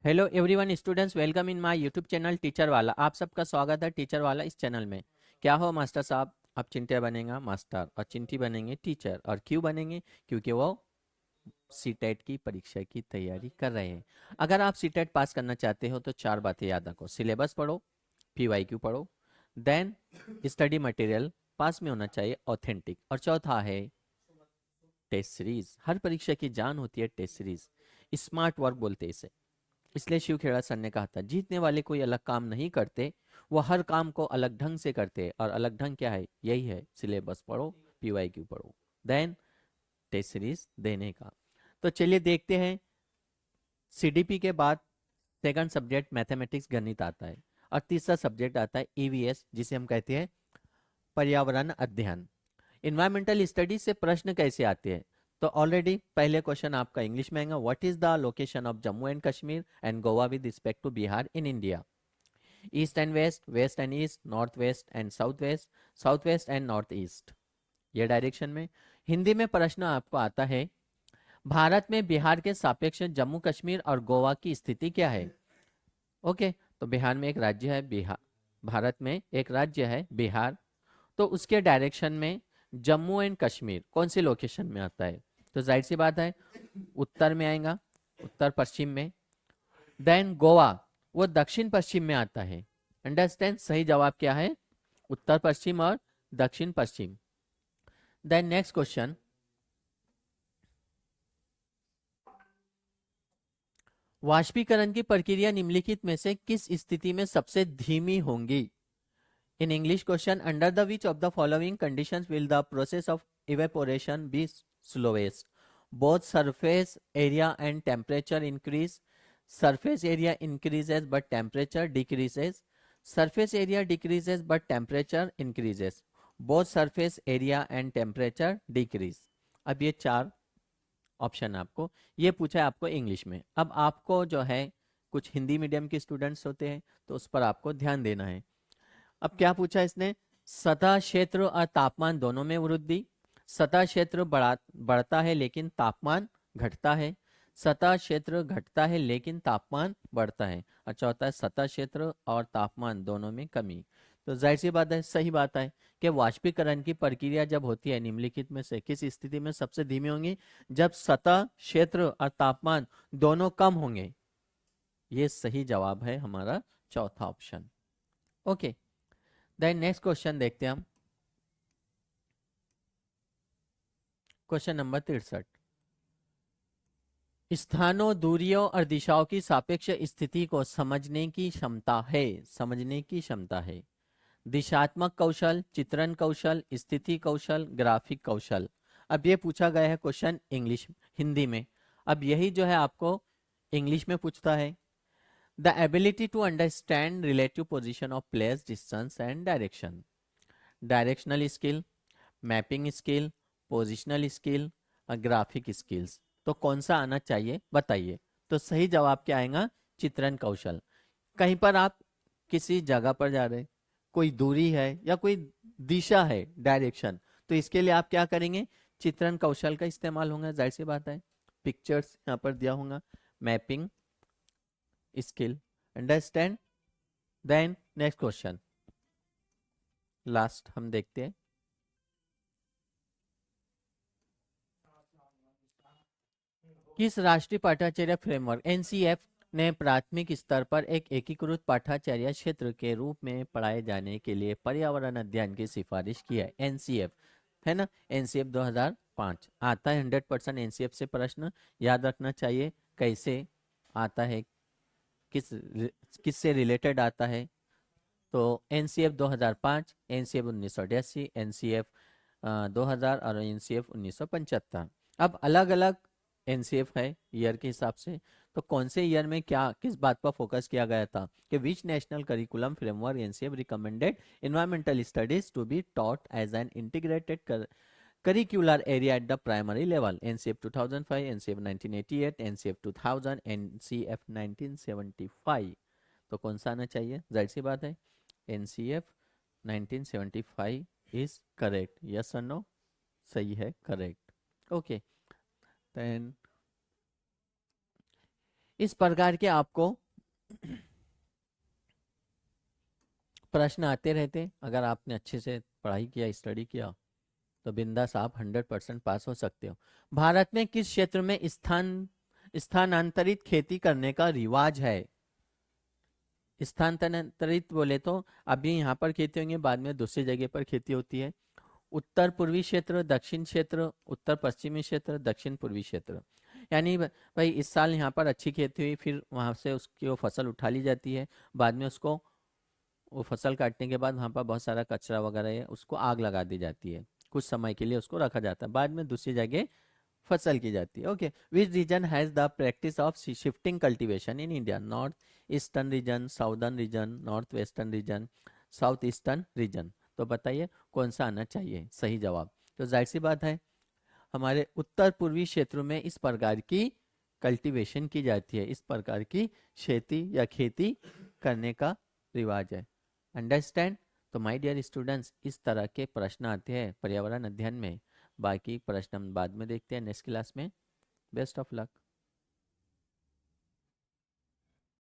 Hello everyone students, welcome in my YouTube channel teacher वाला। आप सबका स्वागत है टीचर वाला इस चैनल में। क्या हो मास्टर साहब, आप चिंटिया बनेगा मास्टर और चिंटी बनेंगे टीचर। और क्यों बनेंगे? क्योंकि वो सीटेट की परीक्षा की तैयारी कर रहे हैं। अगर आप सीटेट पास करना चाहते हो तो चार बातें याद रखो। सिलेबस पढ़ो, पीवाईक्यू पढ़ो, देन स्टडी मटेरियल पास में होना चाहिए ऑथेंटिक, और चौथा है टेस्ट सीरीज। हर परीक्षा की जान होती है टेस्ट सीरीज। स्मार्ट वर्क बोलते हैं इसे। इसलिए शिव खेड़ा सर ने कहा था, जीतने वाले कोई अलग काम नहीं करते, वो हर काम को अलग ढंग से करते हैं। और अलग ढंग क्या है? यही है, सिलेबस पढ़ो, पीवाईक्यू पढ़ो, देन टेस्ट सीरीज देने का। तो चलिए देखते हैं। सीडीपी के बाद सेकंड सब्जेक्ट मैथमेटिक्स गणित आता है, और तीसरा सब्जेक्ट आता है ईवीएस, जिसे हम कहते हैं पर्यावरण अध्ययन। इन्वायरमेंटल स्टडी से प्रश्न कैसे आते हैं? तो ऑलरेडी पहले क्वेश्चन आपका इंग्लिश में आएगा, what is the location of Jammu and Kashmir and Goa with respect to Bihar in India? East and west, west and east, north west and south west, south west and north east, ये direction में। हिंदी में प्रश्न आपको आता है, भारत में बिहार के सापेक्ष जम्मू कश्मीर और गोवा की स्थिति क्या है? ओके, तो बिहार में एक राज्य है बिहार, भारत में एक राज्य है बिहार, तो उसके डायरेक्शन में जम्मू एंड कश्मीर कौन सी लोकेशन में आता है? तो जाहिर सी बात है उत्तर में आएगा, उत्तर पश्चिम में। देन गोवा, वो दक्षिण पश्चिम में आता है। अंडरस्टैंड? सही जवाब क्या है? उत्तर पश्चिम और दक्षिण पश्चिम। देन नेक्स्ट क्वेश्चन, वाष्पीकरण की प्रक्रिया निम्नलिखित में से किस स्थिति में सबसे धीमी होंगी? In English question, under the which of the following conditions will the process of evaporation be slowest? Both surface area and temperature increase, surface area increases but temperature decreases, surface area decreases but temperature increases, both surface area and temperature decrease। अब ये चार option आपको, ये पूछा है आपको English में। अब आपको जो है, कुछ हिंदी मीडियम के स्टूडेंट्स होते हैं तो उस पर आपको ध्यान देना है। अब क्या पूछा इसने? सतह क्षेत्र और तापमान दोनों में वृद्धि, सतह क्षेत्र बढ़ता है लेकिन तापमान घटता है, सतह क्षेत्र घटता है लेकिन तापमान बढ़ता है, और चौथा है सतह क्षेत्र और तापमान दोनों में कमी। तो जाहिर सी बात है, सही बात है कि वाष्पीकरण की प्रक्रिया जब होती है निम्नलिखित में से किस स्थिति में सबसे धीमी होंगी? जब सतह क्षेत्र और तापमान दोनों कम होंगे। ये सही जवाब है हमारा चौथा option. Okay, then next question देखते हैं हम। क्वेश्चन नंबर 63, स्थानों, दूरियों और दिशाओं की सापेक्ष स्थिति को समझने की क्षमता है, समझने की क्षमता है। दिशात्मक कौशल, चित्रण कौशल, स्थिति कौशल, ग्राफिक कौशल। अब ये पूछा गया है क्वेश्चन इंग्लिश, हिंदी में। अब यही जो है आपको इंग्लिश में पूछता है। The ability to understand relative position of place, distance and direction, directional skill, mapping skill, positional skill, graphic skills. तो कौन सा आना चाहिए बताइए? तो सही जवाब क्या आएगा? चित्रण कौशल। कहीं पर आप किसी जगह पर जा रहे हैं, कोई दूरी है या कोई दिशा है, डायरेक्शन, तो इसके लिए आप क्या करेंगे? चित्रण कौशल का इस्तेमाल होगा, जाहिर सी बात है। पिक्चर्स यहाँ पर दिया होगा, mapping skill. Understand? Then next question, last हम देखते हैं। किस राष्ट्रीय पाठाचर्य फ्रेमवर्क एनसीएफ ने प्राथमिक स्तर पर एक एकीकृत पाठाचर्य क्षेत्र के रूप में पढ़ाए जाने के लिए पर्यावरण अध्ययन की सिफारिश की है? एनसीएफ है ना, एनसीएफ 2005 आता है। 100% एनसीएफ से प्रश्न याद रखना चाहिए। कैसे आता है, किस किस से रिलेटेड आता है? तो एनसीएफ 2005, एनसीएफ 1988, एनसीएफ 2000 और एनसीएफ 1975। अब अलग अलग एनसीएफ है ईयर के हिसाब से। तो कौन से ईयर में क्या किस बात पर फोकस किया गया था कि which national curriculum framework NCF recommended environmental studies to be taught as an integrated curricular area at the primary level? NCF 2005, NCF 1988, NCF 2000, NCF 1975। तो कौन सा आना चाहिए? जाहिर सी बात है NCF 1975 इज करेक्ट। यस और नो? सही है, करेक्ट। ओके, देन इस प्रकार के आपको प्रश्न आते रहते। अगर आपने अच्छे से पढ़ाई किया, स्टडी किया, तो बिंदास आप 100% पास हो सकते हो। भारत में किस क्षेत्र में स्थानांतरित खेती करने का रिवाज है? स्थानांतरित बोले तो अभी यहाँ पर खेती होंगे, बाद में दूसरी जगह पर खेती होती है। उत्तर पूर्वी क्षेत्र, दक्षिण क्षेत्र, उत्तर पश्चिमी क्षेत्र, दक्षिण पूर्वी क्षेत्र। यानी भाई इस साल यहाँ पर अच्छी खेती हुई, फिर वहाँ से उसकी वो फसल उठा ली जाती है, बाद में उसको वो फसल काटने के बाद वहाँ पर बहुत सारा कचरा वगैरह है, उसको आग लगा दी जाती है, कुछ समय के लिए उसको रखा जाता है, बाद में दूसरी जगह फसल की जाती है। Okay, which region has the practice of shifting cultivation in India? North eastern region, southern region, north western region, south eastern region. तो बताइए कौन सा आना चाहिए सही जवाब? तो जाहिर सी बात है हमारे उत्तर पूर्वी क्षेत्रों में इस प्रकार की कल्टीवेशन की जाती है, इस प्रकार की खेती या खेती करने का रिवाज है। अंडरस्टैंड? तो माय डियर स्टूडेंट्स, इस तरह के प्रश्न आते हैं पर्यावरण अध्ययन में। बाकी प्रश्न हम बाद में देखते हैं नेक्स्ट क्लास में। Best of luck.